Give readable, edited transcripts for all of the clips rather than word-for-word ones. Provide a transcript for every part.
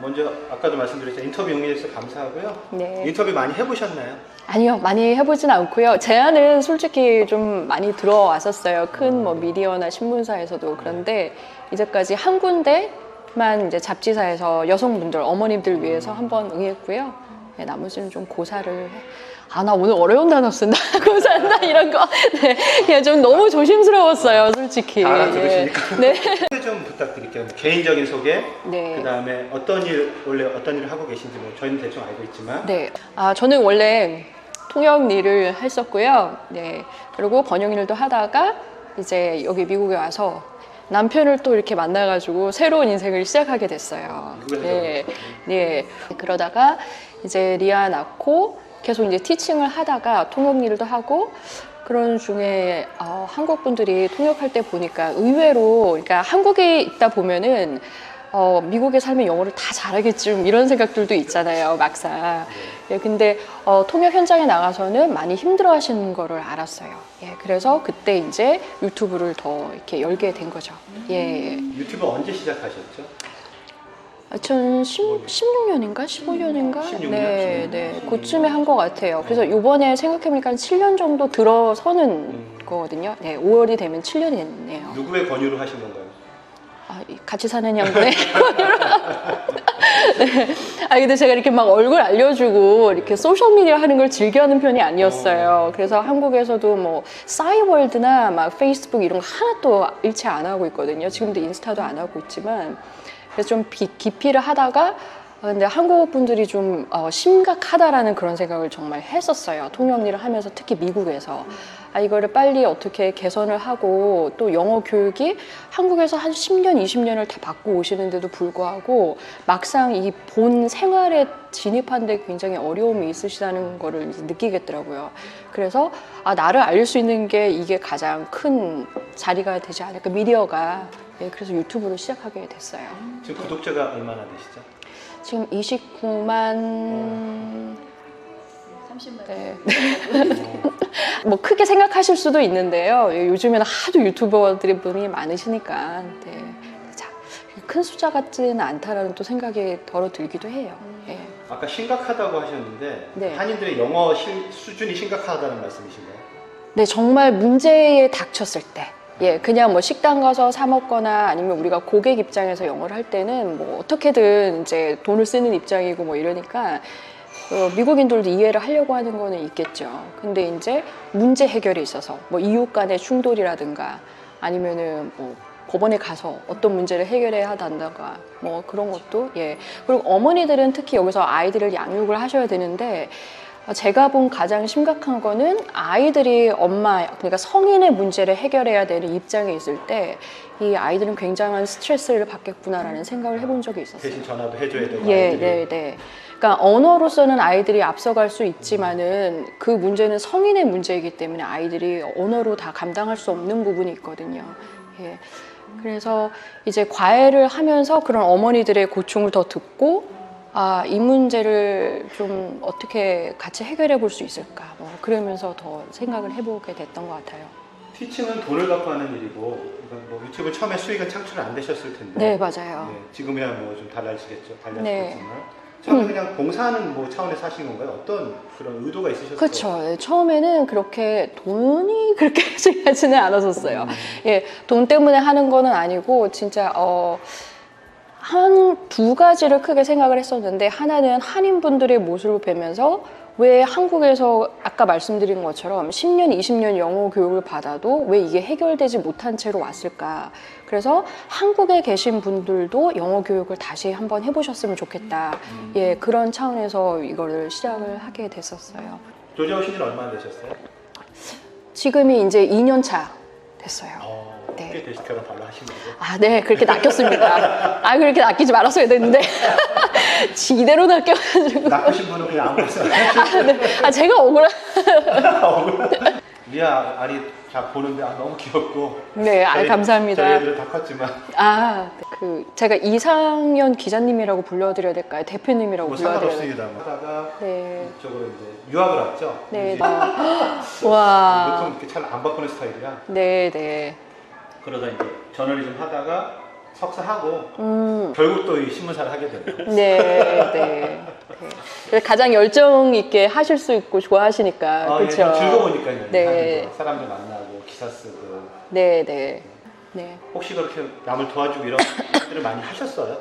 먼저 아까도 말씀드렸죠. 인터뷰 용인해주셔서 감사하고요. 네. 인터뷰 많이 해보셨나요? 아니요, 많이 해보진 않고요. 제안은 솔직히 좀 많이 들어왔었어요. 큰 뭐 미디어나 신문사에서도. 그런데 이제까지 한 군데만 이제 잡지사에서 여성분들, 어머님들 위해서 한번 응했고요. 네, 나머지는 좀 고사를 나 오늘 어려운 단어 쓴다. 고사한다 이런 거. 네, 그냥 좀 너무 조심스러웠어요, 솔직히. 다 알아들으시니까. 네. 소개 좀 부탁드릴게요. 개인적인 소개. 네. 그 다음에 원래 어떤 일을 하고 계신지 뭐 저희는 대충 알고 있지만. 네. 저는 원래 통역 일을 했었고요. 네. 그리고 번역 일도 하다가 이제 여기 미국에 와서 남편을 또 이렇게 만나가지고 새로운 인생을 시작하게 됐어요. 네. 네. 그러다가 이제 리아 낳고 계속 이제 티칭을 하다가 통역 일도 하고 그런 중에 한국 분들이 통역할 때 보니까 의외로 그러니까 한국에 있다 보면은 미국에 살면 영어를 다 잘하겠지 이런 생각들도 있잖아요, 막상. 예, 근데 통역 현장에 나가서는 많이 힘들어하시는 거를 알았어요. 예, 그래서 그때 이제 유튜브를 더 이렇게 열게 된 거죠. 예. 유튜브 언제 시작하셨죠? 2016년인가? 15년인가? 16년? 네, 네. 그쯤에 한 것 같아요. 그래서 요번에 생각해보니까 한 7년 정도 들어서는 거거든요. 네, 5월이 되면 7년이 됐네요. 누구의 권유로 하신 건가요? 같이 사는 양분의 권유로. 네. 근데 제가 이렇게 막 얼굴 알려주고 이렇게 소셜미디어 하는 걸 즐겨하는 편이 아니었어요. 그래서 한국에서도 뭐 싸이월드나 막 페이스북 이런 거 하나도 일체 안 하고 있거든요. 지금도 인스타도 안 하고 있지만. 그래서 좀 기피를 하다가 근데 한국 분들이 좀 심각하다라는 그런 생각을 정말 했었어요. 통역 일을 하면서 특히 미국에서 이거를 빨리 어떻게 개선을 하고 또 영어 교육이 한국에서 한 10년, 20년을 다 받고 오시는데도 불구하고 막상 이 본 생활에 진입하는데 굉장히 어려움이 있으시다는 거를 느끼겠더라고요. 그래서 나를 알릴 수 있는 게 이게 가장 큰 자리가 되지 않을까, 미디어가. 네, 그래서 유튜브를 시작하게 됐어요. 지금 구독자가 얼마나 되시죠? 지금 29만 30만. 네. 뭐 크게 생각하실 수도 있는데요. 요즘에는 하도 유튜버들이 분이 많으시니까 네. 자, 큰 숫자 같지는 않다라는 또 생각이 덜어 들기도 해요. 네. 아까 심각하다고 하셨는데 네. 한인들의 영어 수준이 심각하다는 말씀이신가요? 네, 정말 문제에 닥쳤을 때. 예, 그냥 뭐 식당 가서 사 먹거나 아니면 우리가 고객 입장에서 영어를 할 때는 뭐 어떻게든 이제 돈을 쓰는 입장이고 뭐 이러니까 미국인들도 이해를 하려고 하는 거는 있겠죠. 근데 이제 문제 해결에 있어서 뭐 이웃 간의 충돌이라든가 아니면은 뭐 법원에 가서 어떤 문제를 해결해야 한다던가 뭐 그런 것도 예. 그리고 어머니들은 특히 여기서 아이들을 양육을 하셔야 되는데 제가 본 가장 심각한 거는 아이들이 그러니까 성인의 문제를 해결해야 되는 입장에 있을 때 이 아이들은 굉장한 스트레스를 받겠구나라는 생각을 해본 적이 있었어요. 대신 전화도 해줘야 되고 예, 아이들이. 네, 네. 그러니까 언어로서는 아이들이 앞서갈 수 있지만은 그 문제는 성인의 문제이기 때문에 아이들이 언어로 다 감당할 수 없는 부분이 있거든요. 예. 그래서 이제 과외를 하면서 그런 어머니들의 고충을 더 듣고 이 문제를 좀 어떻게 같이 해결해 볼 수 있을까 뭐 그러면서 더 생각을 해보게 됐던 것 같아요. 티칭은 돈을 받고 하는 일이고 뭐 유튜브 처음에 수익은 창출 안 되셨을 텐데 네, 맞아요. 네, 지금이야 뭐 좀 달라지겠지만 네. 처음에 그냥 봉사하는 뭐 차원에서 하신 건가요? 어떤 그런 의도가 있으셨어요? 그렇죠. 네, 처음에는 그렇게 돈이 그렇게 중요하지는 않았었어요. 예, 돈 때문에 하는 거는 아니고 진짜 한 두 가지를 크게 생각을 했었는데 하나는 한인분들의 모습을 뵈면서 왜 한국에서 아까 말씀드린 것처럼 10년, 20년 영어 교육을 받아도 왜 이게 해결되지 못한 채로 왔을까? 그래서 한국에 계신 분들도 영어 교육을 다시 한번 해보셨으면 좋겠다. 예, 그런 차원에서 이거를 시작을 하게 됐었어요. 조지 오신 지 얼마나 되셨어요? 지금이 이제 2년 차 됐어요. 네. 꽤 되시 결혼 바로 하신 거죠? 네, 그렇게 낚였습니다. 그렇게 낚이지 말았어야 됐는데. 이대로 낚여가지고. 낚으신 분은 그냥 아무 말씀 안 네. 제가 억울한. 리아 알이 다 보는데 너무 귀엽고. 네, 감사합니다. 저희 애들은 다 컸지만. 제가 이상현 기자님이라고 불러드려야 될까요? 대표님이라고 뭐 불러드려야 상관없습니다. 하다가 네. 이쪽으로 이제 유학을 왔죠. 네. 보통 이렇게 잘 안 바꾸는 스타일이라. 네, 네. 그러다 이제 저널리즘 하다가 석사하고 결국 또 이 신문사를 하게 되네요. 네, 네. 그래서 가장 열정 있게 하실 수 있고 좋아하시니까 예, 그렇죠. 즐거우니까요. 네. 사람들 만나고 기사 쓰고. 네, 네, 네. 혹시 그렇게 남을 도와주고 이런 일들을 많이 하셨어요?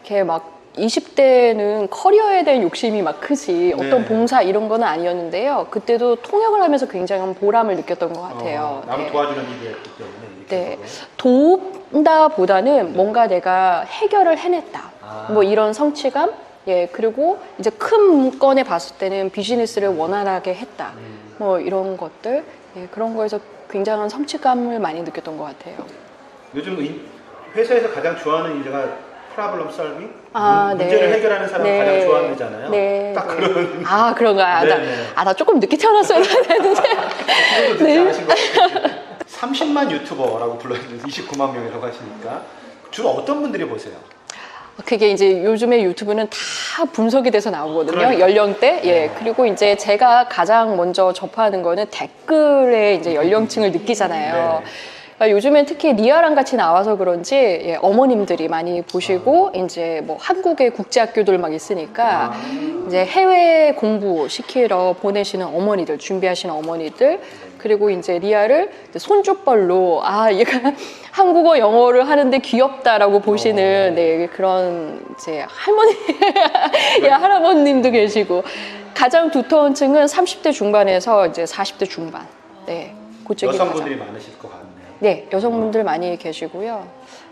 이렇게 막 20대는 커리어에 대한 욕심이 막 크지 어떤 네. 봉사 이런 거는 아니었는데요. 그때도 통역을 하면서 굉장한 보람을 느꼈던 것 같아요. 남을 네. 도와주는 일이었기 때문에. 이렇게 네. 하고. 도움다보다는 뭔가 내가 해결을 해냈다. 아. 뭐 이런 성취감? 예, 그리고 이제 큰 문건에 봤을 때는 비즈니스를 원활하게 했다. 뭐 이런 것들. 예, 그런 거에서 굉장한 성취감을 많이 느꼈던 것 같아요. 요즘 회사에서 가장 좋아하는 일가 프로블럼 솔빙? 아, 문제를 네. 해결하는 사람을 네. 가장 좋아하는 일잖아요. 네. 딱 네. 그런. 아, 그런가요? 네, 네. 나 조금 늦게 태어났어야 되는데. 그것도 늦지 네. 않으신 것 같아요. 30만 유튜버라고 불러있는데 29만 명이라고 하시니까 주로 어떤 분들이 보세요? 그게 이제 요즘에 유튜브는 다 분석이 돼서 나오거든요. 그러니까. 연령대. 예. 그리고 이제 제가 가장 먼저 접하는 거는 댓글에 이제 연령층을 느끼잖아요. 네. 그러니까 요즘엔 특히 리아랑 같이 나와서 그런지 예, 어머님들이 많이 보시고 이제 뭐 한국의 국제학교들 막 있으니까 이제 해외 공부 시키러 보내시는 어머니들, 준비하시는 어머니들 그리고 이제 리아를 이제 손주뻘로 얘가 한국어 영어를 하는데 귀엽다라고 보시는 네, 그런 이제 할머니, 할아버님도 계시고 가장 두터운 층은 30대 중반에서 이제 40대 중반. 네, 그쪽이 여성분들이 많으실 것 같네요. 네, 여성분들 많이 계시고요.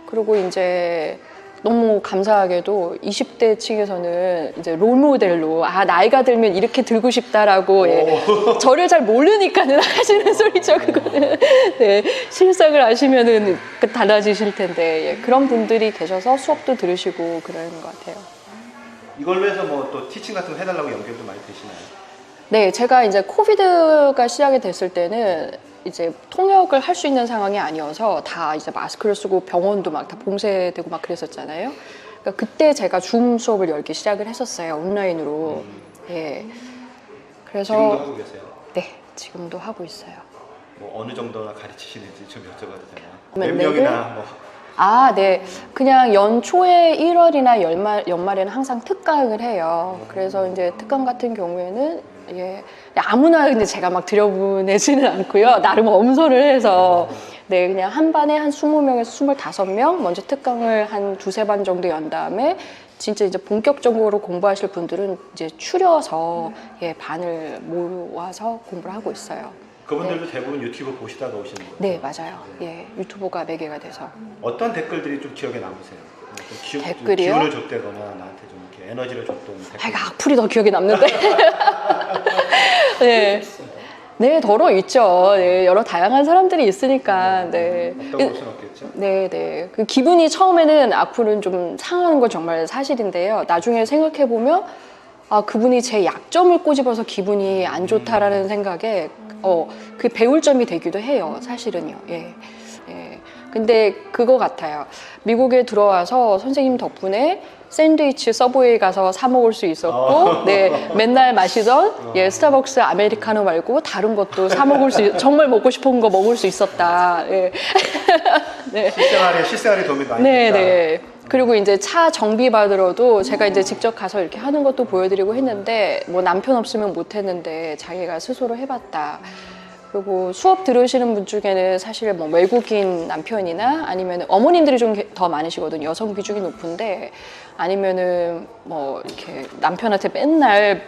그리고 이제 너무 감사하게도 20대 층에서는 이제 롤모델로 나이가 들면 이렇게 들고 싶다라고 저를 잘 모르니까는 하시는 소리죠 그거는. 네, 실상을 아시면은 달라지실 텐데 그런 분들이 계셔서 수업도 들으시고 그러는 것 같아요. 이걸로 해서 뭐 또 티칭 같은 거 해달라고 연결도 많이 되시나요? 네, 제가 이제 코비드가 시작이 됐을 때는 이제 통역을 할 수 있는 상황이 아니어서 다 이제 마스크를 쓰고 병원도 막 다 봉쇄되고 막 그랬었잖아요. 그러니까 그때 제가 줌 수업을 열기 시작을 했었어요. 온라인으로. 예. 그래서 지금도 하고 계세요? 네, 지금도 하고 있어요. 뭐 어느 정도나 가르치시는지 좀 여쭤봐도 되나요? 네, 몇 네. 명이나 뭐. 네. 그냥 연초에 1월이나 연말에는 항상 특강을 해요. 그래서 이제 특강 같은 경우에는 아무나 근데 제가 막 들여보내지는 않고요. 나름 엄선을 해서 네, 그냥 한 반에 한 20명에서 25명 먼저 특강을 한 두세 반 정도 연 다음에 진짜 이제 본격적으로 공부하실 분들은 이제 추려서 반을 모아서 공부를 하고 있어요. 그분들도 대부분 유튜브 보시다가 오시는 거예요? 네, 맞아요. 유튜브가 매개가 돼서. 어떤 댓글들이 좀 기억에 남으세요? 좀 댓글이요? 기운을 줬다거나 나한테 좀 이렇게 에너지를 줬던 댓글. 악플이 더 기억에 남는데. 네. 네, 더러 있죠. 네, 여러 다양한 사람들이 있으니까. 네. 없다고 볼 수는 없겠죠? 네, 네. 그 기분이 처음에는 악플은 좀 상하는 건 정말 사실인데요. 나중에 생각해 보면 그분이 제 약점을 꼬집어서 기분이 안 좋다라는 생각에 그 배울 점이 되기도 해요. 사실은요. 예. 근데 그거 같아요. 미국에 들어와서 선생님 덕분에 샌드위치 서브웨이 가서 사 먹을 수 있었고, 네, 맨날 마시던 스타벅스 아메리카노 말고 다른 것도 사 먹을 수 정말 먹고 싶은 거 먹을 수 있었다. 예. 네. 실생활에 도움이 많이 네, 됐다. 네. 그리고 이제 차 정비 받으러도 제가 이제 직접 가서 이렇게 하는 것도 보여드리고 했는데 뭐 남편 없으면 못 했는데 자기가 스스로 해봤다. 그리고 수업 들으시는 분 중에는 사실 뭐 외국인 남편이나 아니면 어머님들이 좀 더 많으시거든요. 여성 비중이 높은데 아니면은 뭐 이렇게 남편한테 맨날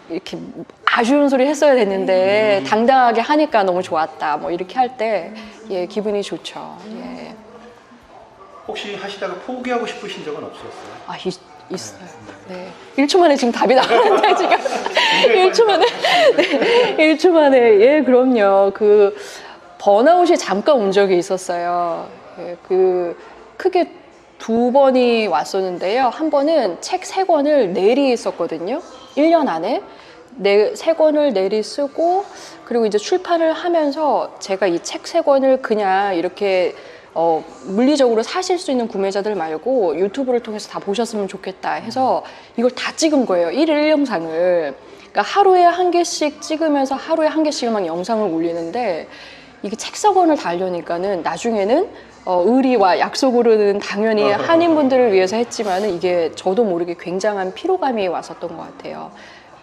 이렇게 아쉬운 소리 했어야 됐는데 당당하게 하니까 너무 좋았다. 뭐 이렇게 할 때 기분이 좋죠. 예. 혹시 하시다가 포기하고 싶으신 적은 없으셨어요? 있어요. 네. 1초 만에 지금 답이 나오는데 지금 1초 만에 네. 1초 만에 그럼요. 그 번아웃이 잠깐 온 적이 있었어요. 그 크게 2번이 왔었는데요. 한 번은 책 3권을 내리 썼거든요. 1년 안에 3권을 내리 쓰고 그리고 이제 출판을 하면서 제가 이 책 3권을 그냥 이렇게 물리적으로 사실 수 있는 구매자들 말고 유튜브를 통해서 다 보셨으면 좋겠다 해서 이걸 다 찍은 거예요. 1일 영상을. 그러니까 하루에 1개씩 찍으면서 하루에 1개씩만 영상을 올리는데 이게 책 4권을 다 하려니까는 나중에는 의리와 약속으로는 당연히 한인분들을 위해서 했지만은 이게 저도 모르게 굉장한 피로감이 왔었던 것 같아요.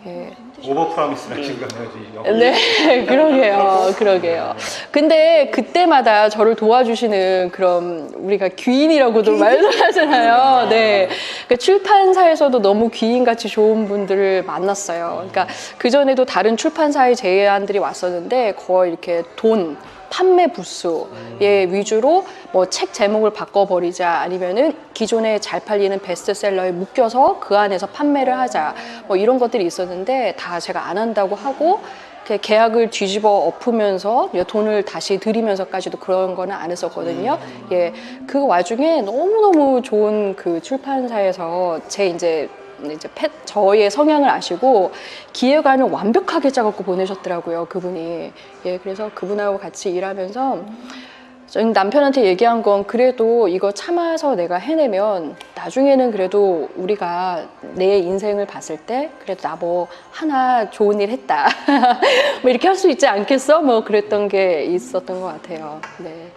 예. 오버 프라미스를 하신 거네요. 네, 그러게요. 근데 그때마다 저를 도와주시는 그런 우리가 귀인이라고도 말씀하잖아요. 네. 그러니까 출판사에서도 너무 귀인같이 좋은 분들을 만났어요. 그러니까 그전에도 다른 출판사의 제안들이 왔었는데 거의 이렇게 판매 부수의 위주로 뭐 책 제목을 바꿔버리자 아니면은 기존에 잘 팔리는 베스트셀러에 묶여서 그 안에서 판매를 하자 뭐 이런 것들이 있었는데 다 제가 안 한다고 하고 이렇게 계약을 뒤집어 엎으면서 돈을 다시 들이면서까지도 그런 거는 안 했었거든요. 예, 그 와중에 너무너무 좋은 그 출판사에서 저의 성향을 아시고 기획안을 완벽하게 짜갖고 보내셨더라고요, 그분이. 예, 그래서 그분하고 같이 일하면서 저희 남편한테 얘기한 건 그래도 이거 참아서 내가 해내면 나중에는 그래도 우리가 내 인생을 봤을 때 그래도 나 뭐 하나 좋은 일 했다. 뭐 이렇게 할 수 있지 않겠어? 뭐 그랬던 게 있었던 것 같아요. 네.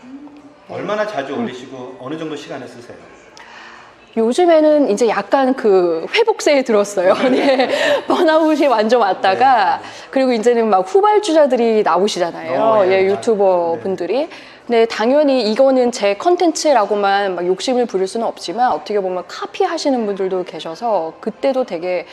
얼마나 자주 올리시고 어느 정도 시간을 쓰세요? 요즘에는 이제 약간 그 회복세에 들었어요. 네. 번아웃이 완전 왔다가 그리고 이제는 막 후발주자들이 나오시잖아요. 예, 유튜버 분들이. 네, 당연히 이거는 제 컨텐츠라고만 막 욕심을 부릴 수는 없지만 어떻게 보면 카피 하시는 분들도 계셔서 그때도 되게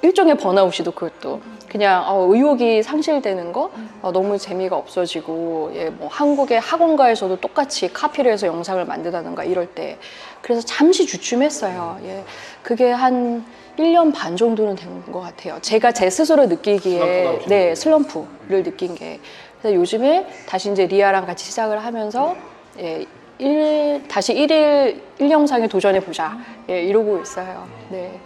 일종의 번아웃이도 그것도 그냥 의욕이 상실되는 거 너무 재미가 없어지고 예, 뭐 한국의 학원가에서도 똑같이 카피를 해서 영상을 만든다든가 이럴 때 그래서 잠시 주춤했어요. 예, 그게 한 1년 반 정도는 된 것 같아요. 제가 제 스스로 느끼기에 네, 슬럼프를 느낀 게 그래서 요즘에 다시 이제 리아랑 같이 시작을 하면서 예, 다시 1 영상에 도전해 보자 예, 이러고 있어요. 네.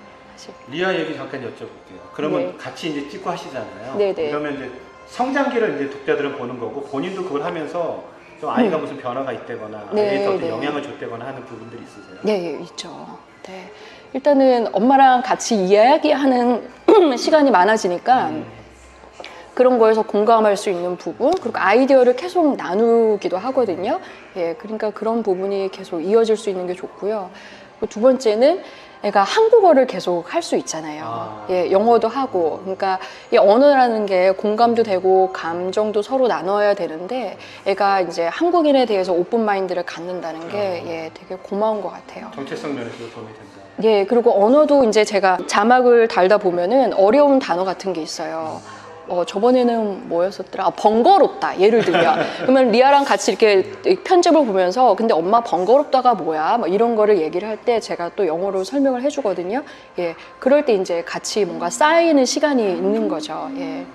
리아 얘기 잠깐 여쭤볼게요. 그러면 네. 같이 이제 찍고 하시잖아요. 네네. 그러면 이제 성장기를 이제 독자들은 보는 거고 본인도 그걸 하면서 좀 아이가 무슨 변화가 있다거나 아이한테 어떤 영향을 줬다거나 하는 부분들이 있으세요? 네, 있죠. 네. 일단은 엄마랑 같이 이야기하는 시간이 많아지니까 그런 거에서 공감할 수 있는 부분 그리고 아이디어를 계속 나누기도 하거든요. 예, 그러니까 그런 부분이 계속 이어질 수 있는 게 좋고요. 두 번째는 애가 한국어를 계속 할 수 있잖아요. 예, 영어도 하고. 그러니까 이 언어라는 게 공감도 되고 감정도 서로 나눠야 되는데 애가 이제 한국인에 대해서 오픈 마인드를 갖는다는 게 예, 되게 고마운 것 같아요. 정체성 면에서도 도움이 된다. 예, 그리고 언어도 이제 제가 자막을 달다 보면은 어려운 단어 같은 게 있어요. 저번에는 뭐였었더라? 번거롭다. 예를 들면. 그러면 리아랑 같이 이렇게 편집을 보면서 근데 엄마 번거롭다가 뭐야? 뭐 이런 거를 얘기를 할 때 제가 또 영어로 설명을 해주거든요. 예. 그럴 때 이제 같이 뭔가 쌓이는 시간이 있는 거죠. 예.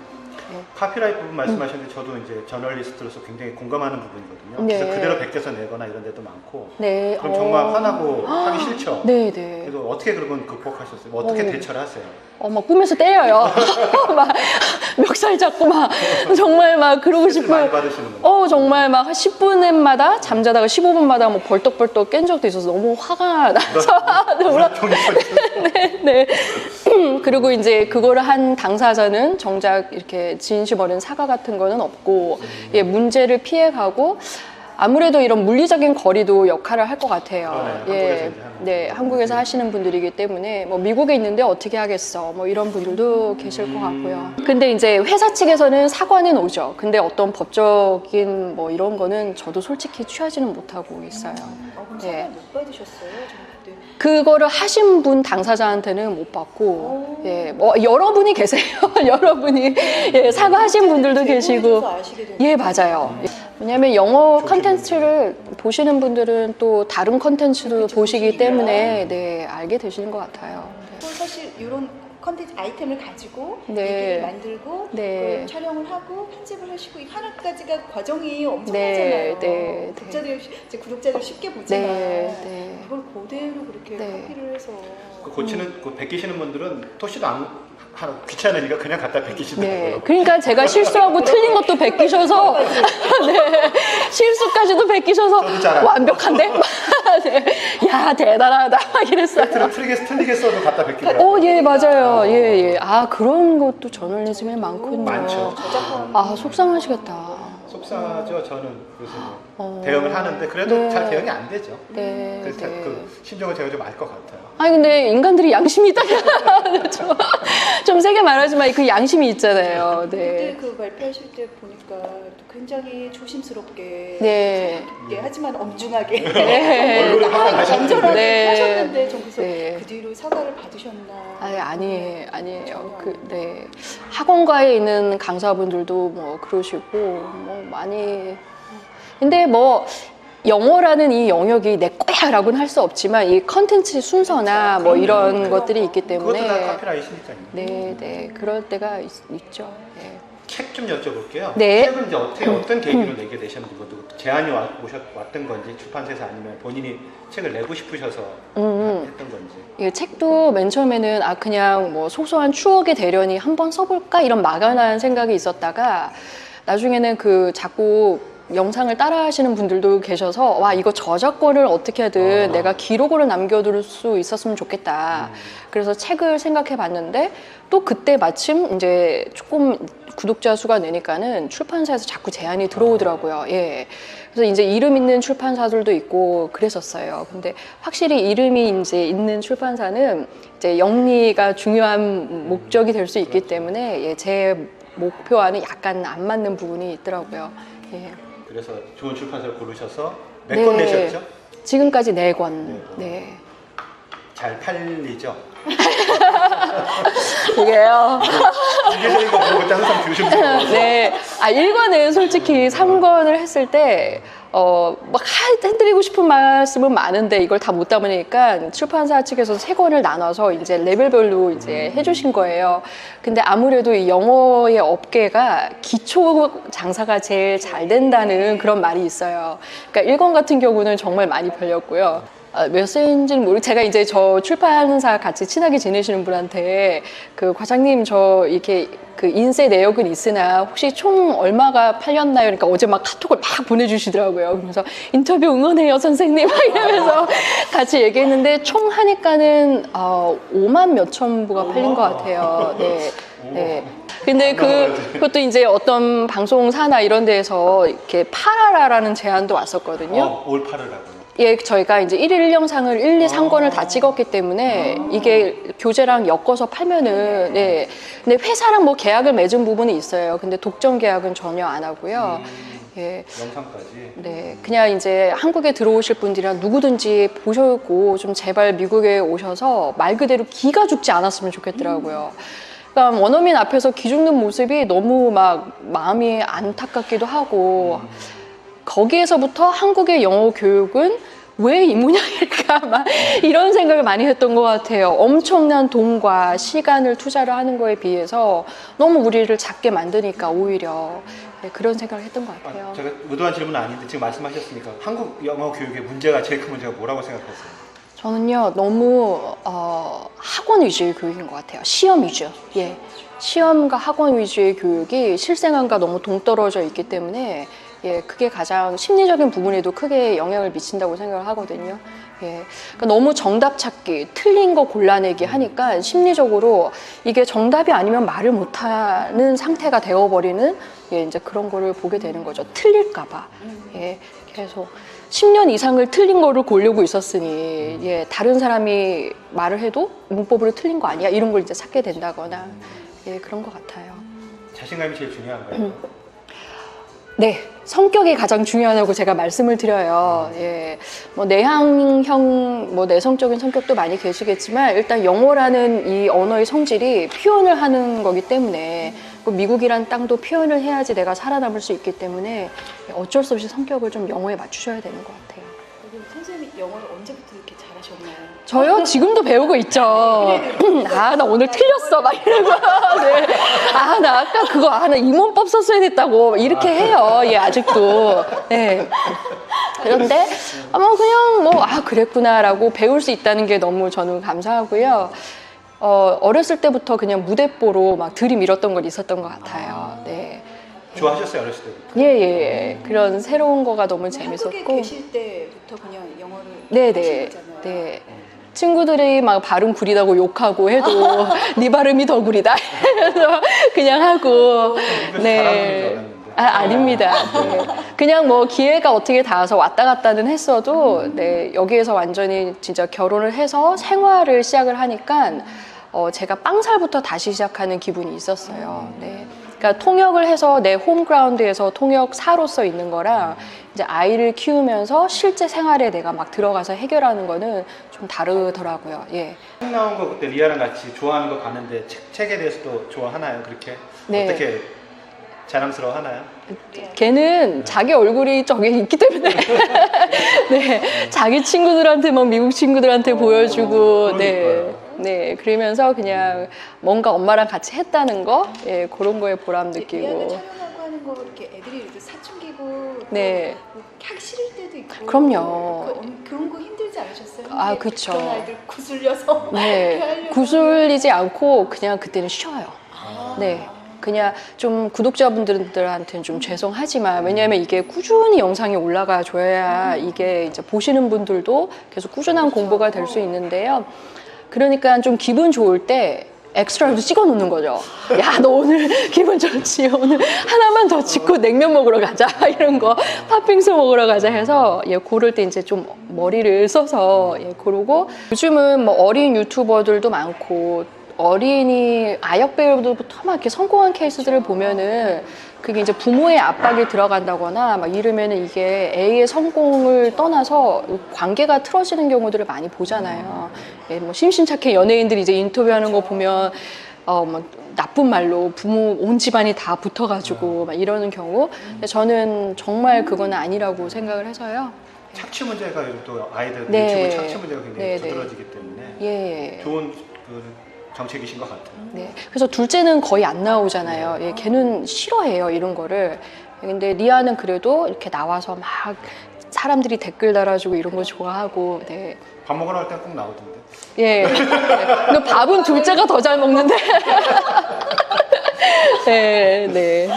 카피라이트 부분 말씀하셨는데 저도 이제 저널리스트로서 굉장히 공감하는 부분이거든요. 네. 그래서 그대로 베껴서 내거나 이런 데도 많고. 네. 그럼 정말 화나고 하기 싫죠. 네, 네. 그래서 어떻게 그런 건 극복하셨어요? 뭐 어떻게 대처를 하세요? 막 꿈에서 때려요. 막 멱살 잡고 막 정말 막 그러고 스트레스 많이 싶어요. 받으시는구나. 정말 막 10분마다 잠자다가 15분마다 뭐 벌떡벌떡 깬 적도 있어서 너무 화가 나서 네. 그리고 이제 그거를 한 당사자는 정작 이렇게 진심 어린 사과 같은 거는 없고 예, 문제를 피해가고 아무래도 이런 물리적인 거리도 역할을 할 것 같아요. 예, 네, 한국에서 하시는 분들이기 때문에 뭐 미국에 있는데 어떻게 하겠어, 뭐 이런 분들도 계실 것 같고요. 근데 이제 회사 측에서는 사과는 오죠. 근데 어떤 법적인 뭐 이런 거는 저도 솔직히 취하지는 못하고 있어요. 그럼 네. 사과 못 받으셨어요? 네. 그거를 하신 분 당사자한테는 못 받고, 예, 뭐 여러분이 계세요. 여러분이 예, 사과하신 분들도 계시고, 예, 맞아요. 왜냐하면 영어 컨텐츠를 보시는 분들은 또 다른 컨텐츠도 보시기 때문에 네, 알게 되시는 것 같아요. 사실 이런 컨텐츠 아이템을 가지고 네. 얘기를 만들고 네. 그걸 촬영을 하고 편집을 하시고 이 하나까지가 과정이 엄청나잖아요. 네, 네, 네. 이제 구독자들 쉽게 보지만 네. 그걸 그대로 그렇게 네. 카피를 해서 그 고치는, 그 베끼시는 분들은 토시도 안 귀찮으니까 그냥 갖다 베끼시더라고요. 네, 그러니까 제가 실수하고 틀린 것도 베끼셔서 네, 실수까지도 베끼셔서 저도 잘해요. 완벽한데? 네. 야 대단하다 막 이랬어요. 틀리게 써도 갖다 베끼더라고요. 예, 맞아요. 예, 예. 아, 그런 것도 저널리즘에 많군요. 많죠. 아, 속상하시겠다. 속상하죠. 저는 그래서 뭐 대응을 하는데 그래도 네. 잘 대응이 안 되죠. 네. 그래서 네. 그 심정을 제가 좀 알 것 같아요. 아니 근데 인간들이 양심이 있다. 좀 세게 말하지만 그 양심이 있잖아요. 그때 네. 그 발표하실 때 보니까 또 굉장히 조심스럽게 네. 하지만 엄중하게 네. 얼굴이 화가 나셨는데. 간절하게 네. 하셨는데 좀 그래서 네. 그 뒤로 사과를 받으셨나? 아니에요. 네. 학원가에 있는 강사분들도 뭐 그러시고 뭐 많이. 근데 뭐 영어라는 이 영역이 내 거야라고는 할 수 없지만 이 컨텐츠 순서나 뭐 이런 것들이 있기 때문에 그것도 다 카피라이트니까요. 네, 그럴 때가 있죠. 네. 책 좀 여쭤볼게요. 네. 책은 이제 어떤 계기로 내게 되셨는지, 그것도 제안이 왔던 건지, 출판사에서 아니면 본인이 책을 내고 싶으셔서 했던 건지. 이 책도 맨 처음에는 그냥 뭐 소소한 추억의 대련이 한번 써볼까 이런 막연한 생각이 있었다가 나중에는 그 자꾸 영상을 따라 하시는 분들도 계셔서 와 이거 저작권을 어떻게 하든 내가 기록으로 남겨둘 수 있었으면 좋겠다. 그래서 책을 생각해 봤는데 또 그때 마침 이제 조금 구독자 수가 느니까는 출판사에서 자꾸 제안이 들어오더라고요. 예. 그래서 이제 이름 있는 출판사들도 있고 그랬었어요. 근데 확실히 이름이 이제 있는 출판사는 이제 영리가 중요한 목적이 될 수 있기 때문에 예, 제 목표와는 약간 안 맞는 부분이 있더라고요. 예. 그래서 좋은 출판사를 고르셔서 몇 권 내셨죠? 지금까지 4권. 네. 잘 팔리죠? 그게요. 이게적인 거 보고 항상 조심스러워서. 네. 1권은 솔직히 3권을 했을 때, 막 해드리고 싶은 말씀은 많은데 이걸 다 못 담으니까 출판사 측에서 3권을 나눠서 이제 레벨별로 이제 해주신 거예요. 근데 아무래도 이 영어의 업계가 기초 장사가 제일 잘 된다는 그런 말이 있어요. 그러니까 1권 같은 경우는 정말 많이 팔렸고요. 몇 세인지는 모르고 제가 이제 저 출판사 같이 친하게 지내시는 분한테 그 과장님 저 이렇게 그 인쇄 내역은 있으나 혹시 총 얼마가 팔렸나요? 그러니까 어제 막 카톡을 막 보내주시더라고요. 그래서 인터뷰 응원해요 선생님 막 이러면서 같이 얘기했는데 총 하니까는 5만 몇천 부가 팔린 것 같아요. 네. 네. 근데 그것도 이제 어떤 방송사나 이런 데에서 이렇게 팔아라라는 제안도 왔었거든요. 올 팔으라고요. 예, 저희가 이제 1일 1영상을 1, 2, 3권을 다 찍었기 때문에 이게 교재랑 엮어서 팔면은, 네. 근데 회사랑 뭐 계약을 맺은 부분이 있어요. 근데 독점 계약은 전혀 안 하고요. 예. 영상까지. 네. 그냥 이제 한국에 들어오실 분들이랑 누구든지 보시고 좀 제발 미국에 오셔서 말 그대로 기가 죽지 않았으면 좋겠더라고요. 그러니까 원어민 앞에서 기 죽는 모습이 너무 막 마음이 안타깝기도 하고 거기에서부터 한국의 영어 교육은 왜 이 모양일까 막 이런 생각을 많이 했던 것 같아요. 엄청난 돈과 시간을 투자를 하는 거에 비해서 너무 우리를 작게 만드니까 오히려 네, 그런 생각을 했던 것 같아요. 제가 의도한 질문은 아닌데 지금 말씀하셨으니까 한국 영어 교육의 문제가 제일 큰 문제가 뭐라고 생각하세요? 저는요 너무 학원 위주의 교육인 것 같아요. 시험 위주. 예, 시험과 학원 위주의 교육이 실생활과 너무 동떨어져 있기 때문에 예, 그게 가장 심리적인 부분에도 크게 영향을 미친다고 생각을 하거든요. 예, 그러니까 너무 정답 찾기, 틀린 거 골라내기 하니까 심리적으로 이게 정답이 아니면 말을 못하는 상태가 되어버리는 예, 이제 그런 거를 보게 되는 거죠. 틀릴까봐. 예, 계속 10년 이상을 틀린 거를 고르고 있었으니 예, 다른 사람이 말을 해도 문법으로 틀린 거 아니야? 이런 걸 이제 찾게 된다거나 예, 그런 것 같아요. 자신감이 제일 중요한가요? 네, 성격이 가장 중요하다고 제가 말씀을 드려요. 예, 뭐 내향형, 뭐 내성적인 성격도 많이 계시겠지만 일단 영어라는 이 언어의 성질이 표현을 하는 거기 때문에 미국이란 땅도 표현을 해야지 내가 살아남을 수 있기 때문에 어쩔 수 없이 성격을 좀 영어에 맞추셔야 되는 것 같아요. 그리고 선생님이 영어를 언제부터 이렇게 잘하셨나요? 저요? 지금도 배우고 있죠. 나 오늘 틀렸어. 막 이러고. 네. 나 아까 그거, 나 이 문법 썼어야 됐다고. 이렇게 해요. 예, 아직도. 네. 그런데, 그랬구나라고 배울 수 있다는 게 너무 저는 감사하고요. 어렸을 때부터 그냥 무대뽀로 막 들이밀었던 건 있었던 것 같아요. 네. 좋아하셨어요 어렸을 때부터? 예. 그런 새로운 거가 너무 재밌었고. 한국에 계실 때부터 그냥 영어를 네네. 하신 거잖아요. 네. 친구들이 막 발음 구리다고 욕하고 해도 네 발음이 더 구리다. 그래서 그냥 하고. 잘하는 줄 알았는데. 아닙니다. 네. 그냥 뭐 기회가 어떻게 닿아서 왔다 갔다는 했어도 네, 여기에서 완전히 진짜 결혼을 해서 생활을 시작을 하니까 제가 빵살부터 다시 시작하는 기분이 있었어요. 네. 그러니까 통역을 해서 내 홈그라운드에서 통역사로서 있는 거랑 이제 아이를 키우면서 실제 생활에 내가 막 들어가서 해결하는 거는 좀 다르더라고요. 예. 책 나온 거 그때 리아랑 같이 좋아하는 거 봤는데 책에 대해서도 좋아하나요? 그렇게? 네. 어떻게 자랑스러워 하나요? 걔는 자기 얼굴이 저기 있기 때문에 네, 자기 친구들한테 막 미국 친구들한테 보여주고 네, 그러면서 그냥 뭔가 엄마랑 같이 했다는 거 예, 그런 거에 보람 느끼고 리아가 촬영하고 하는 거 이렇게 애들이 이렇게 사춘기고 네. 뭐 하기 싫을 때도 있고 그럼요. 그런 거 힘들지 않으셨어요? 아, 근데 그쵸. 그런 아이들 구슬려서 네, 이렇게 하려고 구슬리지 않고 그냥 그때는 쉬어요. 아. 네. 그냥 좀 구독자분들한테는 좀 죄송하지만 왜냐하면 이게 꾸준히 영상이 올라가 줘야 이게 이제 보시는 분들도 계속 꾸준한 공부가 될 수 있는데요. 그러니까 좀 기분 좋을 때 엑스트라도 찍어 놓는 거죠. 야, 너 오늘 기분 좋지? 오늘 하나만 더 찍고 냉면 먹으러 가자. 이런 거 팥빙수 먹으러 가자 해서 예, 고를 때 이제 좀 머리를 써서 예, 고르고 요즘은 뭐 어린 유튜버들도 많고 어린이 아역 배우들부터 막 이렇게 성공한 케이스들을 보면은 그게 이제 부모의 압박이 들어간다거나 막 이러면은 이게 A의 성공을 떠나서 관계가 틀어지는 경우들을 많이 보잖아요. 예, 뭐 심심찮게 연예인들이 이제 인터뷰하는 거 보면 막 나쁜 말로 부모 온 집안이 다 붙어가지고 막 이러는 경우. 근데 저는 정말 그건 아니라고 생각을 해서요. 착취 문제가 요즘 또 아이들 네. 유튜브 착취 문제가 굉장히 네, 네. 두드러지기 때문에 예. 좋은 정책이신 것 같아요. 네. 그래서 둘째는 거의 안 나오잖아요. 예, 걔는 싫어해요, 이런 거를. 근데 리아는 그래도 이렇게 나와서 막 사람들이 댓글 달아주고 이런 거 좋아하고, 네. 밥 먹으러 갈 땐 꼭 나오던데. 예. 근데 밥은 둘째가 더 잘 먹는데. 네, 네.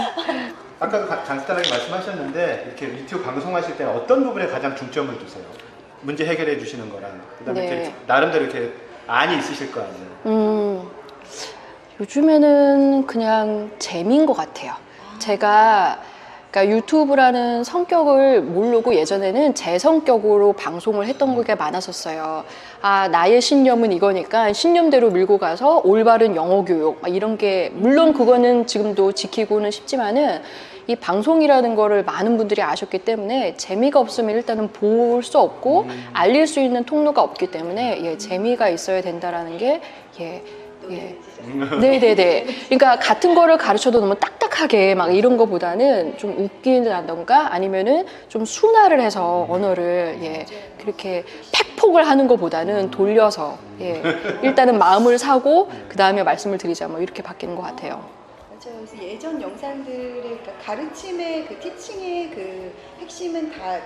아까 간단하게 말씀하셨는데 이렇게 유튜브 방송하실 때는 어떤 부분에 가장 중점을 두세요? 문제 해결해 주시는 거랑 그다음에 네. 이렇게 나름대로 이렇게 안이 있으실 거 아니에요? 요즘에는 그냥 재미인 것 같아요. 제가 그러니까 유튜브라는 성격을 모르고 예전에는 제 성격으로 방송을 했던 게 많았었어요. 아, 나의 신념은 이거니까 신념대로 밀고 가서 올바른 영어 교육 막 이런 게 물론 그거는 지금도 지키고는 싶지만은 이 방송이라는 거를 많은 분들이 아셨기 때문에 재미가 없으면 일단은 볼 수 없고 알릴 수 있는 통로가 없기 때문에 예, 재미가 있어야 된다라는 게 예. 예. 네네네. 그러니까 같은 거를 가르쳐도 너무 딱딱하게 막 이런 거보다는 좀 웃긴다던가 아니면은 좀 순화를 해서 언어를 예 그렇게 팩폭을 하는 거보다는 돌려서 예 일단은 마음을 사고 그 다음에 말씀을 드리자 뭐 이렇게 바뀌는 것 같아요. 맞아요. 그래서 예전 영상들의 그러니까 가르침의 그 티칭의 그 핵심은 다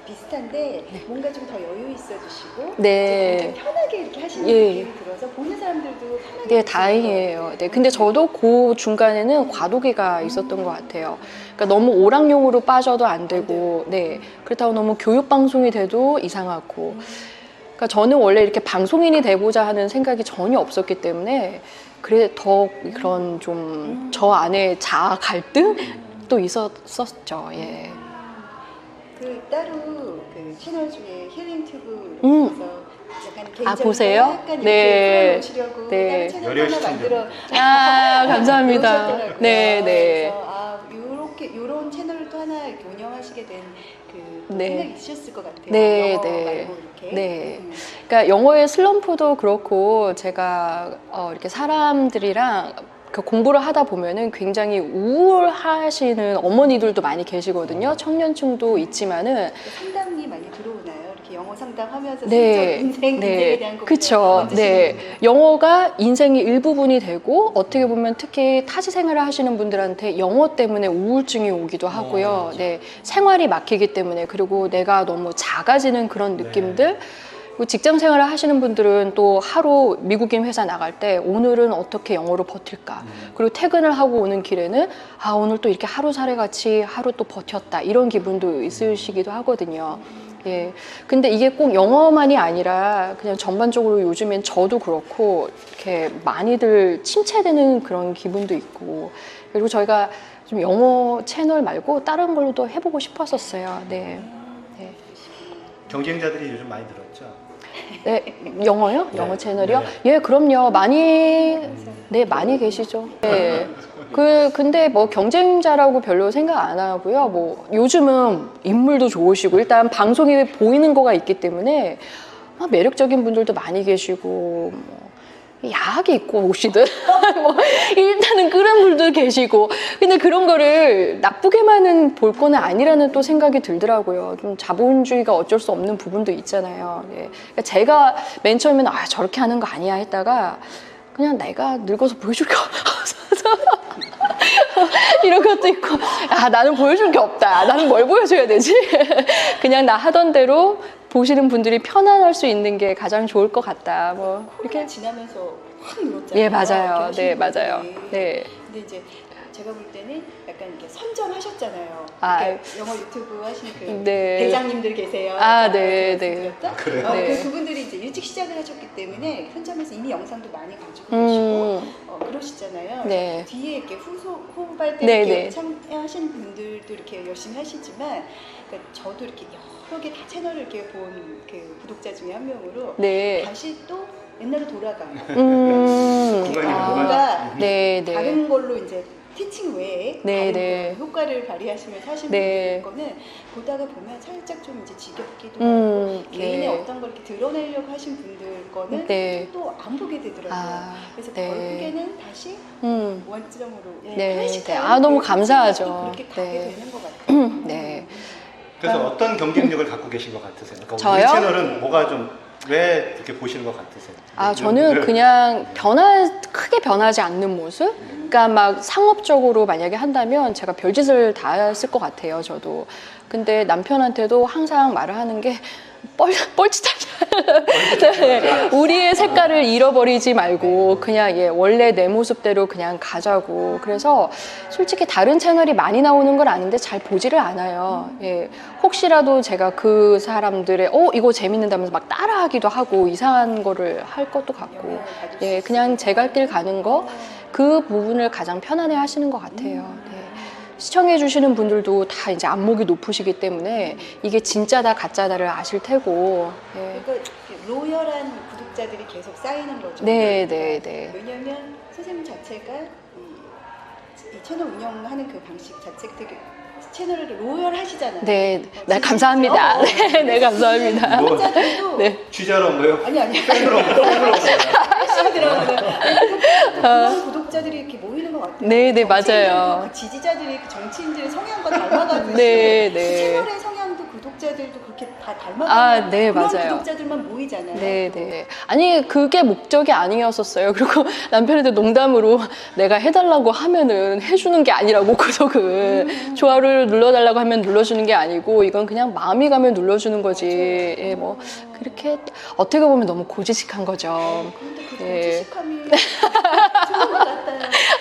비슷한데 뭔가 좀 더 여유 있어 주시고 네. 굉장히 편하게 이렇게 하시는 예. 느낌이 들어서 보는 사람들도 편하게 네, 다행이에요. 네, 근데 저도 그 중간에는 과도기가 있었던 것 같아요. 그러니까 너무 오락용으로 빠져도 안 되고, 네, 그렇다고 너무 교육 방송이 돼도 이상하고. 그러니까 저는 원래 이렇게 방송인이 되고자 하는 생각이 전혀 없었기 때문에 그래 더 그런 좀 저 안에 자아 갈등도 있었었죠. 예. 그 따로 그 채널 중에 힐링 튜브에서 약간 개인적인 보세요? 약간 네. 이렇게 풀어놓으시려고 네. 다른 채널 열혈 하나 시청자. 만들어 아, 감사합니다. 그러셨더라고요. 네, 네. 그래서 요런 채널을 또 하나 이렇게 운영하시게 된 그 네. 생각이 있으셨을 것 같아요. 네, 영어 네. 말고 이렇게. 네. 그러니까 영어의 슬럼프도 그렇고 제가 이렇게 사람들이랑 그 공부를 하다 보면은 굉장히 우울하시는 어머니들도 많이 계시거든요. 청년층도 있지만은 상담이 많이 들어오나요? 이렇게 영어 상담하면서 네, 슬쩍 인생에 대한 거 그렇죠. 네, 영어가 인생의 일부분이 되고 어떻게 보면 특히 타지 생활을 하시는 분들한테 영어 때문에 우울증이 오기도 하고요. 네, 생활이 막히기 때문에 그리고 내가 너무 작아지는 그런 느낌들. 그리고 직장 생활을 하시는 분들은 또 하루 미국인 회사 나갈 때 오늘은 어떻게 영어로 버틸까? 그리고 퇴근을 하고 오는 길에는 아, 오늘 또 이렇게 하루 살이 같이 하루 또 버텼다. 이런 기분도 있으시기도 하거든요. 예. 근데 이게 꼭 영어만이 아니라 그냥 전반적으로 요즘엔 저도 그렇고 이렇게 많이들 침체되는 그런 기분도 있고 그리고 저희가 좀 영어 채널 말고 다른 걸로도 해보고 싶었었어요. 네. 네. 경쟁자들이 요즘 많이 늘었죠. 네, 영어요? 네. 영어 채널이요? 네. 예, 그럼요. 네, 많이 계시죠. 네. 근데 뭐 경쟁자라고 별로 생각 안 하고요. 뭐 요즘은 인물도 좋으시고 일단 방송에 보이는 거가 있기 때문에 매력적인 분들도 많이 계시고 뭐 야하게 입고 오시든 뭐 일단은 그런 분도 계시고 근데 그런 거를 나쁘게만은 볼 거는 아니라는 또 생각이 들더라고요. 좀 자본주의가 어쩔 수 없는 부분도 있잖아요. 예. 그러니까 제가 맨 처음에는 저렇게 하는 거 아니야 했다가 그냥 내가 늙어서 보여줄 게 없어서 이런 것도 있고 나는 보여줄 게 없다. 나는 뭘 보여줘야 되지? 그냥 나 하던 대로 보시는 분들이 편안할 수 있는 게 가장 좋을 것 같다. 뭐 이렇게 지나면서 확 늘었잖아요. 예, 맞아요. 이렇게 네, 하시는 맞아요. 분들이. 네. 근데 이제 제가 볼 때는 약간 이렇게 선정하셨잖아요. 아, 이렇게 영어 유튜브 하시는 그 네. 대장님들 계세요. 네, 네. 그래요? 네. 그분들이 이제 일찍 시작을 하셨기 때문에 현장에서 이미 영상도 많이 가지고 계시고 그러시잖아요. 네. 뒤에 이렇게 후발 때 네, 이렇게 네. 참여하시는 분들도 이렇게 열심히 하시지만 그러니까 저도 이렇게 여러 개 다 채널을 이렇게 본 그 구독자 중에 한 명으로 네. 다시 또 옛날로 돌아가요. 뭔가 네, 네. 다른 걸로 이제 티칭 외에 네, 다른 네. 그 효과를 발휘하시면서 하시는 네. 분들 거는 보다가 보면 살짝 좀 이제 지겹기도 하고 개인의 네. 어떤 걸 이렇게 드러내려고 하신 분들 거는 네. 또 안 보게 되더라고요. 그래서 네. 결국에는 다시 원점으로 네. 편식하는 너무 그 감사하죠. 또 그렇게 가게 네. 되는 것 같아요. 네. 그래서 어떤 경쟁력을 갖고 계신 것 같으세요? 그러니까 저요? 우리 채널은 뭐가 좀 왜 이렇게 보시는 것 같으세요? 저는 그냥 크게 변하지 않는 모습? 그러니까 막 상업적으로 만약에 한다면 제가 별짓을 다 했을 것 같아요, 저도. 근데 남편한테도 항상 말을 하는 게 뻘짓하지 네. 우리의 색깔을 잃어버리지 말고 그냥 원래 내 모습대로 그냥 가자고. 그래서 솔직히 다른 채널이 많이 나오는 걸 아는데 잘 보지를 않아요. 예. 혹시라도 제가 그 사람들의 이거 재밌는다면서 막 따라하기도 하고 이상한 거를 할 것도 같고 예, 그냥 제 갈 길 가는 거 그 부분을 가장 편안해 하시는 것 같아요. 네. 시청해 주시는 분들도 다 이제 안목이 높으시기 때문에 이게 진짜다 가짜다를 아실 테고. 네. 그러니까 로열한 구독자들이 계속 쌓이는 거죠. 네, 네, 네. 왜냐하면 선생님 자체가 이 채널 운영하는 그 방식 자체 되게 채널을 로열하시잖아요. 네, 네 감사합니다. 네, 네, 감사합니다. 구독자들도 네. 취재로 온 거예요? 아니 팬으로 온 거예요? 열심히 들어가는 그런 구독자들이 이렇게 모이는 것 같아요. 네, 네, 정치인들도 맞아요. 그 지지자들이 그 정치인들의 성향과 닮아가듯이 네, 그 네. 채널의 성향도 구독자들도 그렇게 다 닮아가는 네, 그런 맞아요. 구독자들만 모이잖아요. 네, 네. 아니, 그게 목적이 아니었었어요. 그리고 남편한테 농담으로 내가 해달라고 하면은 해주는 게 아니라고, 구독은. 좋아요를 눌러달라고 하면 눌러주는 게 아니고, 이건 그냥 마음이 가면 눌러주는 거지. 예, 뭐, 그렇게 어떻게 보면 너무 고지식한 거죠. 그런데 그 네. 고지식함이 좋은 것 같아요.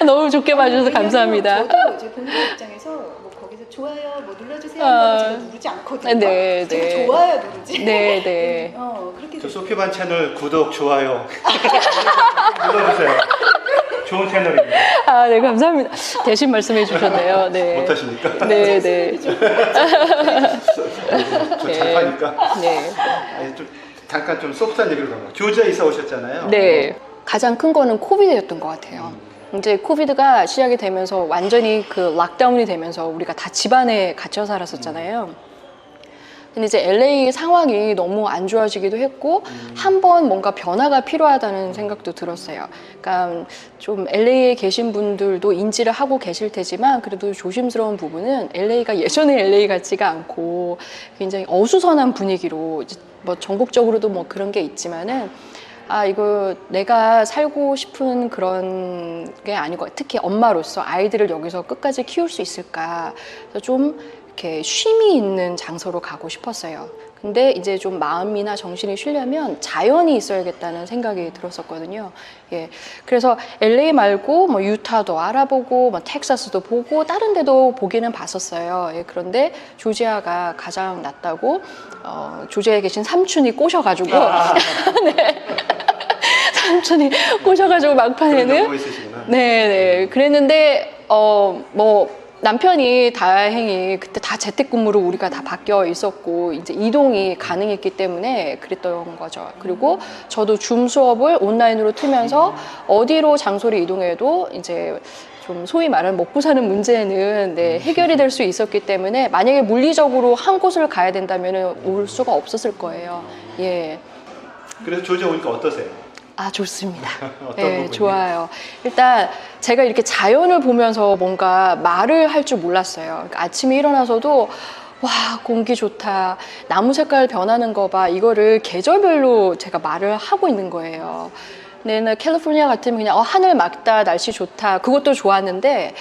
너무 좋게 봐주셔서 감사합니다. 저도 이제 보는 입장에서 뭐 거기서 좋아요 뭐 눌러주세요 하면 제가 누르지 않거든요. 네, 제가 네. 좋아요 누르지. 네, 네. 그렇게 저 소피반 채널 구독, 좋아요 눌러주세요. 좋은 채널입니다. 네, 감사합니다. 대신 말씀해 주셨네요. 네. 못하십니까? 네, 네. 저 잘하니까. 네. 잠깐 좀 소프트한 얘기로 가면 교재 이사 오셨잖아요. 네. 가장 큰 거는 코비드였던 것 같아요. 이제 코비드가 시작이 되면서 완전히 그 락다운이 되면서 우리가 다 집안에 갇혀 살았었잖아요. 근데 이제 LA 상황이 너무 안 좋아지기도 했고 한번 뭔가 변화가 필요하다는 생각도 들었어요. 그러니까 좀 LA에 계신 분들도 인지를 하고 계실 테지만 그래도 조심스러운 부분은 LA가 예전의 LA 같지가 않고 굉장히 어수선한 분위기로 이제 뭐 전국적으로도 뭐 그런 게 있지만은 이거 내가 살고 싶은 그런 게 아니고 특히 엄마로서 아이들을 여기서 끝까지 키울 수 있을까? 그래서 좀 이렇게 쉼이 있는 장소로 가고 싶었어요. 근데 이제 좀 마음이나 정신이 쉬려면 자연이 있어야겠다는 생각이 들었었거든요. 예. 그래서 LA 말고 뭐 유타도 알아보고 뭐 텍사스도 보고 다른 데도 보기는 봤었어요. 예. 그런데 조지아가 가장 낫다고 조지아에 계신 삼촌이 꼬셔가지고 네. 삼촌이 꼬셔가지고 막판에는 있으시구나. 네네 그랬는데 뭐 남편이 다행히 그때 다 재택근무로 우리가 다 바뀌어 있었고 이제 이동이 가능했기 때문에 그랬던 거죠. 그리고 저도 줌 수업을 온라인으로 틀면서 어디로 장소를 이동해도 이제 좀 소위 말하는 먹고 사는 문제는 네, 해결이 될 수 있었기 때문에 만약에 물리적으로 한 곳을 가야 된다면 올 수가 없었을 거예요. 예. 그래서 조지아 오니까 어떠세요? 아, 좋습니다. 어떤 네, 부분이? 좋아요. 일단 제가 이렇게 자연을 보면서 뭔가 말을 할 줄 몰랐어요. 그러니까 아침에 일어나서도 와, 공기 좋다. 나무 색깔 변하는 거 봐. 이거를 계절별로 제가 말을 하고 있는 거예요. 근데 캘리포니아 같으면 그냥 하늘 맑다, 날씨 좋다. 그것도 좋았는데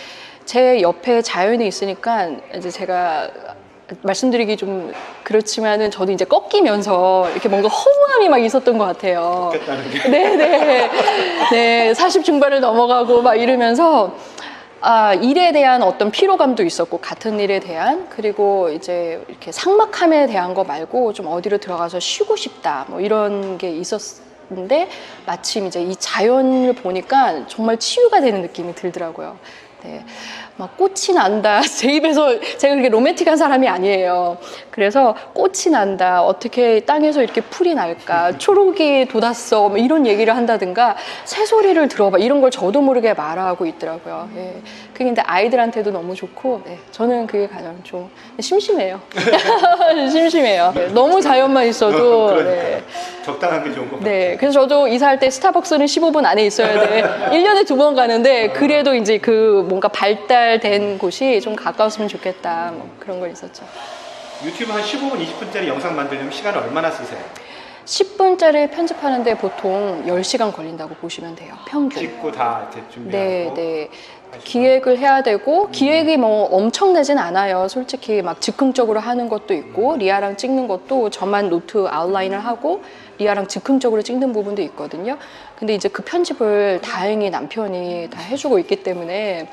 제 옆에 자연이 있으니까 이제 제가 말씀드리기 좀 그렇지만은 저도 이제 꺾이면서 이렇게 뭔가 허무함이 막 있었던 것 같아요. 꺾였다는 게. 네네. 네, 40 중반을 넘어가고 막 이러면서 일에 대한 어떤 피로감도 있었고, 같은 일에 대한, 그리고 이제 이렇게 삭막함에 대한 거 말고 좀 어디로 들어가서 쉬고 싶다, 뭐 이런 게 있었는데, 마침 이제 이 자연을 보니까 정말 치유가 되는 느낌이 들더라고요. 네. 막 꽃이 난다. 제 입에서 제가 그렇게 로맨틱한 사람이 아니에요. 그래서 꽃이 난다. 어떻게 땅에서 이렇게 풀이 날까? 초록이 돋았어. 뭐 이런 얘기를 한다든가 새소리를 들어봐. 이런 걸 저도 모르게 말하고 있더라고요. 예. 그게 근데 아이들한테도 너무 좋고, 네. 저는 그게 가장 좀 심심해요. 심심해요. 네. 너무 자연만 있어도. 그러니까 네. 적당한 게 좋은 것 같아요. 네, 그래서 저도 이사할 때 스타벅스는 15분 안에 있어야 돼. 1년에 2번 가는데 그래도 이제 그 뭔가 발달된 곳이 좀 가까웠으면 좋겠다. 뭐 그런 건 있었죠. 유튜브 한 15분, 20분짜리 영상 만들려면 시간을 얼마나 쓰세요? 10분짜리 편집하는데 보통 10시간 걸린다고 보시면 돼요. 평균. 찍고 다 이제 준비하고. 네, 네. 기획을 해야 되고 기획이 뭐 엄청나진 않아요. 솔직히 막 즉흥적으로 하는 것도 있고 리아랑 찍는 것도 저만 노트 아웃라인을 하고 리아랑 즉흥적으로 찍는 부분도 있거든요. 근데 이제 그 편집을 다행히 남편이 다 해주고 있기 때문에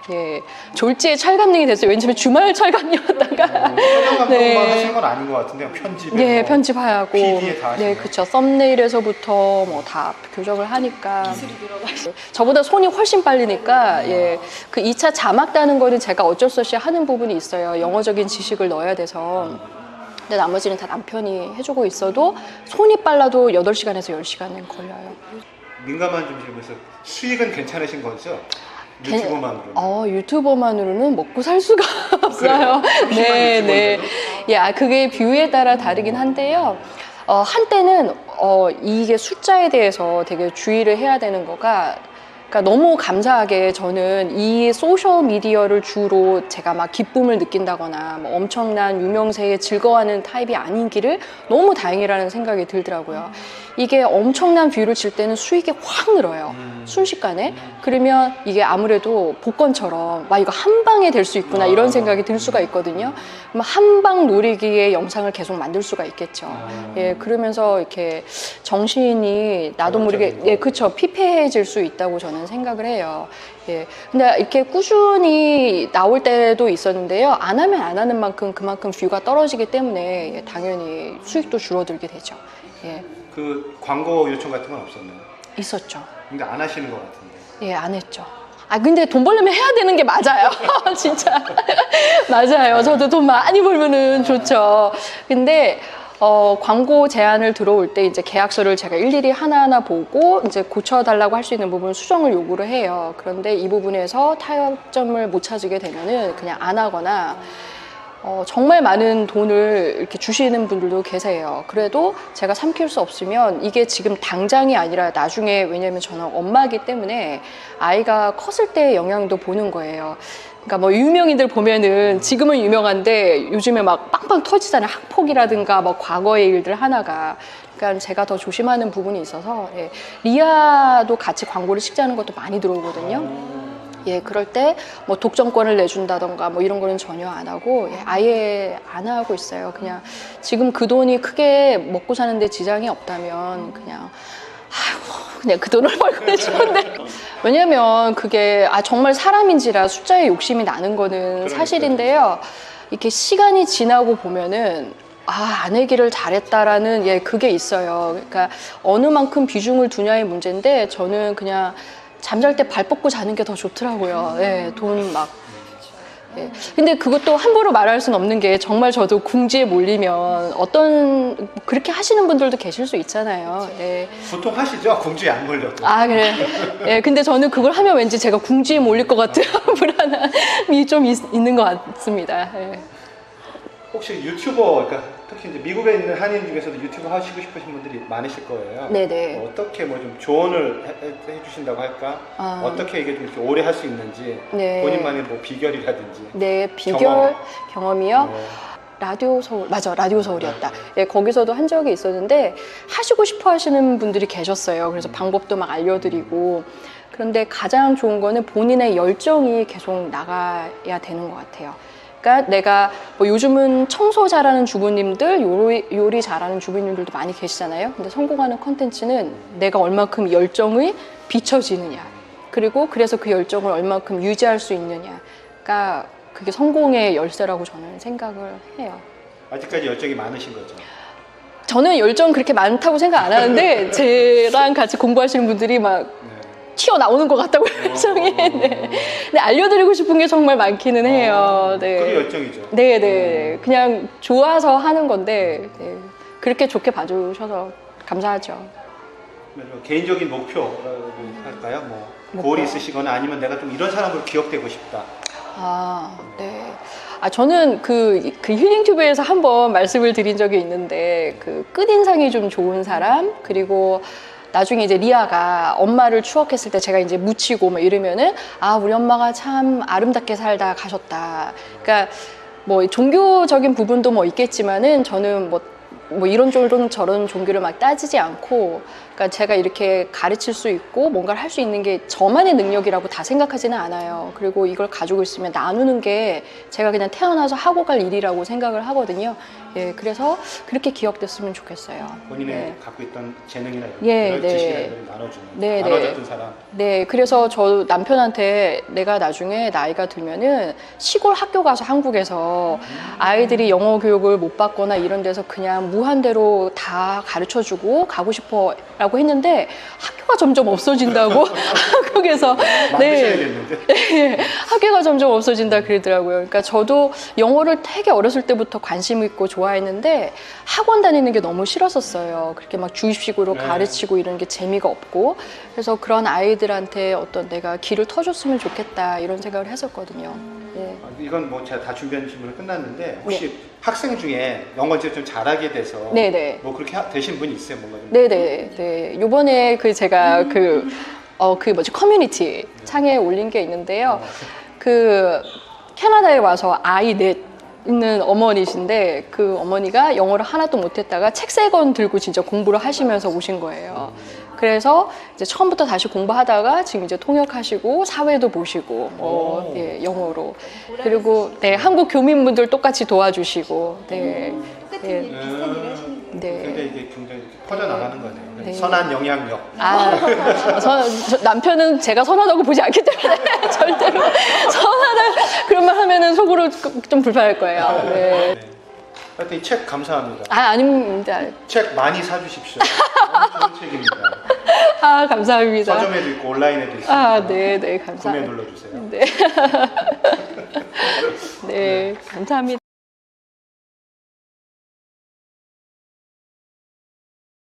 예, 졸지에 촬감능이 됐어요. 왜냐면 주말 촬감이었다가 촬영 감독만 네. 하신 건 아닌 것 같은데요. 편집에 네, 뭐 편집하고 PD에 다 하시네요. 네, 그쵸. 썸네일에서부터 뭐 다 교정을 하니까 기술이 들어가죠. 저보다 손이 훨씬 빠르니까 예, 그 2차 자막 따는 거는 제가 어쩔 수 없이 하는 부분이 있어요. 영어적인 지식을 넣어야 돼서. 근데 나머지는 다 남편이 해주고 있어도 손이 빨라도 8시간에서 10시간은 걸려요. 민감한 좀 질문에서 수익은 괜찮으신 거죠? 유튜버만으로. 유튜버만으로는 먹고 살 수가 없어요. 네, 네. 야, 그게 뷰에 따라 다르긴 한데요. 한때는 이게 숫자에 대해서 되게 주의를 해야 되는 거가, 그러니까 너무 감사하게 저는 이 소셜 미디어를 주로 제가 막 기쁨을 느낀다거나 뭐 엄청난 유명세에 즐거워하는 타입이 아닌기를 너무 다행이라는 생각이 들더라고요. 이게 엄청난 뷰를 칠 때는 수익이 확 늘어요. 순식간에. 그러면 이게 아무래도 복권처럼 막 이거 한 방에 될 수 있구나 이런 생각이 들 수가 있거든요. 그럼 한 방 노리기에 영상을 계속 만들 수가 있겠죠. 예, 그러면서 이렇게 정신이 나도 모르게 예, 그쵸, 피폐해질 수 있다고 저는 생각을 해요. 예. 근데 이렇게 꾸준히 나올 때도 있었는데요. 안 하면 안 하는 만큼 그만큼 뷰가 떨어지기 때문에 예, 당연히 수익도 줄어들게 되죠. 예. 그 광고 요청 같은 건 없었나요? 있었죠. 근데 안 하시는 것 같은데. 예, 안 했죠. 근데 돈 벌려면 해야 되는 게 맞아요. 진짜. 맞아요. 저도 돈 많이 벌면은 좋죠. 근데, 광고 제안을 들어올 때 이제 계약서를 제가 일일이 하나하나 보고 이제 고쳐달라고 할 수 있는 부분 수정을 요구를 해요. 그런데 이 부분에서 타협점을 못 찾게 되면은 그냥 안 하거나 정말 많은 돈을 이렇게 주시는 분들도 계세요. 그래도 제가 삼킬 수 없으면 이게 지금 당장이 아니라 나중에, 왜냐면 저는 엄마이기 때문에 아이가 컸을 때의 영향도 보는 거예요. 그러니까 뭐 유명인들 보면은 지금은 유명한데 요즘에 막 빵빵 터지잖아요. 학폭이라든가 뭐 과거의 일들 하나가. 그러니까 제가 더 조심하는 부분이 있어서 예. 리아도 같이 광고를 찍자는 것도 많이 들어오거든요. 예, 그럴 때 뭐 독점권을 내준다던가 뭐 이런 거는 전혀 안 하고 예, 아예 안 하고 있어요. 그냥 지금 그 돈이 크게 먹고 사는데 지장이 없다면 그냥 그냥 그 돈을 벌고는 싶은데 왜냐면 그게 정말 사람인지라 숫자에 욕심이 나는 거는 사실인데요. 이렇게 시간이 지나고 보면은 안 하기를 잘했다라는 예, 그게 있어요. 그러니까 어느 만큼 비중을 두냐의 문제인데 저는 그냥 잠잘 때 발 뻗고 자는 게 더 좋더라고요. 예, 돈 막. 예. 근데 그것도 함부로 말할 수는 없는 게 정말 저도 궁지에 몰리면 어떤 그렇게 하시는 분들도 계실 수 있잖아요. 네. 보통 하시죠? 궁지에 안 몰려도. 아, 그래. 예, 근데 저는 그걸 하면 왠지 제가 궁지에 몰릴 것 같은 불안함이 좀 있는 것 같습니다. 예. 혹시 유튜버, 그러니까 특히 이제 미국에 있는 한인 중에서도 유튜버 하시고 싶으신 분들이 많으실 거예요. 네네. 어떻게 뭐 좀 조언을 해주신다고 할까? 아. 어떻게 이게 좀 이렇게 오래 할 수 있는지 네. 본인만의 뭐 비결이라든지. 네, 비결 경험. 경험이요. 네. 라디오 서울, 맞아, 라디오 서울이었다. 예, 거기서도 한 적이 있었는데 하시고 싶어 하시는 분들이 계셨어요. 그래서 방법도 막 알려드리고. 그런데 가장 좋은 거는 본인의 열정이 계속 나가야 되는 것 같아요. 그러니까 내가 뭐 요즘은 청소 잘하는 주부님들, 요리 잘하는 주부님들도 많이 계시잖아요. 근데 성공하는 컨텐츠는 내가 얼마큼 열정이 비춰지느냐. 그리고 그래서 그 열정을 얼마큼 유지할 수 있느냐가 그게 성공의 열쇠라고 저는 생각을 해요. 아직까지 열정이 많으신 거죠? 저는 열정 그렇게 많다고 생각 안 하는데 저랑 같이 공부하시는 분들이 막 네. 튀어나오는 것 같다고 열정이. 네. 근데 알려드리고 싶은 게 정말 많기는 해요. 네. 그게 열정이죠. 네네. 그냥 좋아서 하는 건데 네. 그렇게 좋게 봐주셔서 감사하죠. 개인적인 목표라고 할까요? 뭐 목표? 고을이 있으시거나 아니면 내가 좀 이런 사람으로 기억되고 싶다. 아, 네. 아, 저는 그 힐링튜브에서 한번 말씀을 드린 적이 있는데, 그 끝인상이 좀 좋은 사람, 그리고 나중에 이제 리아가 엄마를 추억했을 때 제가 이제 묻히고 뭐 이러면은, 아, 우리 엄마가 참 아름답게 살다 가셨다. 그러니까 뭐 종교적인 부분도 뭐 있겠지만은 저는 뭐 이런 저런 종교를 막 따지지 않고, 그러니까 제가 이렇게 가르칠 수 있고 뭔가를 할 수 있는 게 저만의 능력이라고 다 생각하지는 않아요. 그리고 이걸 가지고 있으면 나누는 게 제가 그냥 태어나서 하고 갈 일이라고 생각을 하거든요. 예, 그래서 그렇게 기억됐으면 좋겠어요. 본인의 네. 갖고 있던 재능이나 예, 이런 네. 지식을 나눠주는, 네, 나눠줬던 네. 사람. 네, 그래서 저 남편한테 내가 나중에 나이가 들면은 시골 학교 가서 한국에서 아이들이 영어 교육을 못 받거나 이런 데서 그냥 무한대로 다 가르쳐 주고 가고 싶어 라고 했는데 학교가 점점 없어진다고 한국에서. 만드셔야겠는데. 네, 학교가 점점 없어진다 그러더라고요. 그러니까 저도 영어를 되게 어렸을 때부터 관심 있고 좋아했는데 학원 다니는 게 너무 싫었었어요. 그렇게 막 주입식으로 네. 가르치고 이런 게 재미가 없고. 그래서 그런 아이들한테 어떤 내가 길을 터줬으면 좋겠다 이런 생각을 했었거든요. 네. 이건 뭐 제가 다 준비한 질문이 끝났는데 혹시 학생 중에 영어 이제 좀 잘하게 돼서 네네. 뭐 그렇게 되신 분이 있어요? 뭔가 좀. 네네. 네. 요번에 제가 커뮤니티 창에 올린 게 있는데요. 캐나다에 와서 아이 넷 있는 어머니신데 그 어머니가 영어를 하나도 못했다가 책 3권 들고 진짜 공부를 하시면서 오신 거예요. 그래서 이제 처음부터 다시 공부하다가 지금 이제 통역하시고 사회도 보시고 예, 영어로. 그리고 네, 한국 교민분들 똑같이 도와주시고. 네. 똑같은 예. 일, 비슷한 일을 하시는 거예요. 네. 근데 이게 굉장히 이렇게 퍼져나가는 거네요. 네. 선한 영향력. 남편은 제가 선하다고 보지 않기 때문에 절대로 선하다 그런말 하면은 속으로 좀 불편할 거예요. 네. 네. 하여튼 이 책 감사합니다. 아닙니다. 책 많이 사주십시오. 너무 좋은 책입니다. 아, 감사합니다. 서점에도 있고 온라인에도 있습니다. 아, 네, 네, 구매 감사합니다. 눌러주세요. 네. 네, 감사합니다.